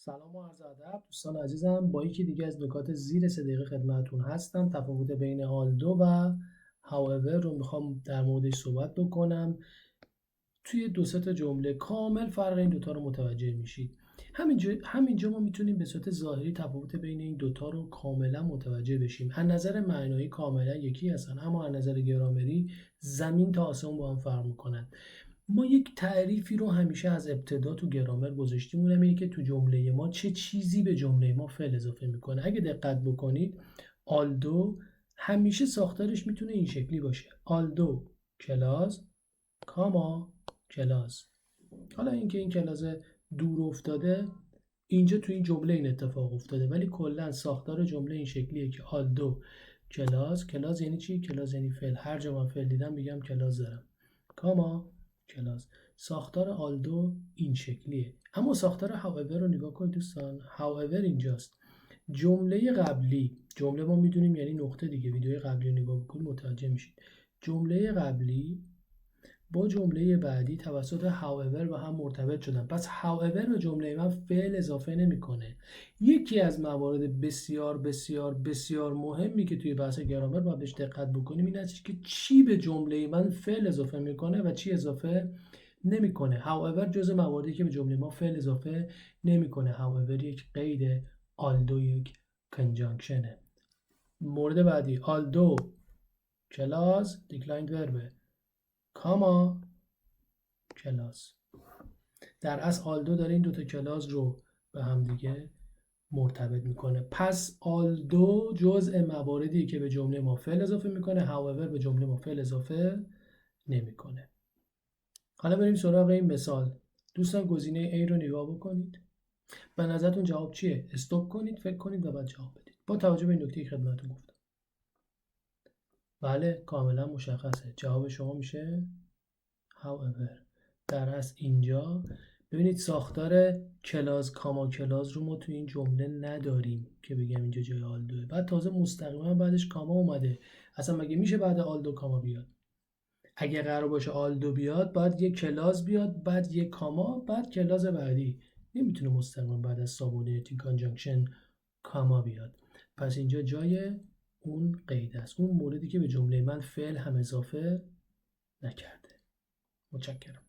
سلام و عرض ادب دوستان عزیزم، با یکی دیگه از نکات زیر 3 دقیقه خدمتتون هستم. تفاوت بین آلدو و however رو میخوام در موردش صحبت بکنم. توی دو سه تا جمله کامل فرق این دوتا رو متوجه میشید. همینجا ما میتونیم به صورت ظاهری تفاوت بین این دوتا رو کاملا متوجه بشیم. از نظر معنایی کاملا یکی هستن، اما از نظر گرامری زمین تا آسمون با هم فرق میکنن. ما یک تعریفی رو همیشه از ابتدا تو گرامر گذاشتیم، اونم اینه که تو جمله ما چه چیزی به جمله ما فعل اضافه میکنه. اگه دقت بکنید آلدو همیشه ساختارش میتونه این شکلی باشه: آلدو کلاس کاما کلاس. حالا اینکه این کلاس دور افتاده اینجا تو این جمله این اتفاق افتاده، ولی کلا ساختار جمله این شکلیه که آلدو کلاس یعنی چی؟ کلاس یعنی فعل. هر جا من فعل دیدم میگم کلاس دارم. کاما کلاس. ساختار آلدو این شکلیه. اما ساختار however رو نگاه کنید دوستان. however اینجاست. جمله قبلی، جمله ما میدونیم یعنی نقطه دیگه، ویدیوی قبلی رو نگاه بکنید متوجه میشید. جمله قبلی با جمله بعدی توسط however با هم مرتبط شدن. پس however به جمله من فعل اضافه نمیکنه. یکی از موارد بسیار بسیار بسیار مهمی که توی بحث گرامر باید بهش دقت بکنیم این است که چی به جمله من فعل اضافه میکنه و چی اضافه نمیکنه. however جزء مواردی که به جمله ما فعل اضافه نمیکنه. however یک قید، although یک کنجانکشنه. مورد بعدی although کلاس declined verb کاما کلاس. در اصل آلدو داره این دوتا کلاس رو به هم دیگه مرتبط میکنه. پس آلدو جزء مواردی که به جمله ما فعل اضافه میکنه، however به جمله ما فعل اضافه نمیکنه. حالا بریم سراغ این مثال. دوستان گزینه A رو نگاه بکنید. به نظرتون جواب چیه؟ استاپ کنید، فکر کنید و بعد جواب بدید. با توجه به این نکته که خدمتتون گفتم. بله کاملا مشخصه. جواب شما میشه however. در اصل اینجا ببینید ساختار کلاس کاما کلاس رو ما توی این جمله نداریم که بگم اینجا جای آلدوه. بعد تازه مستقیما بعدش کاما اومده. اصلا مگه میشه بعد آلدو کاما بیاد؟ اگه قرار باشه آلدو بیاد بعد یک کلاس بیاد، بعد یک کاما، بعد کلاس بعدی. نمیتونه مستقیما بعد از سابوردینیتی کانجانکشن کاما بیاد. پس اینجا جای اون قید است، اون موردی که به جمله من فعل هم اضافه نکرده. متشکرم.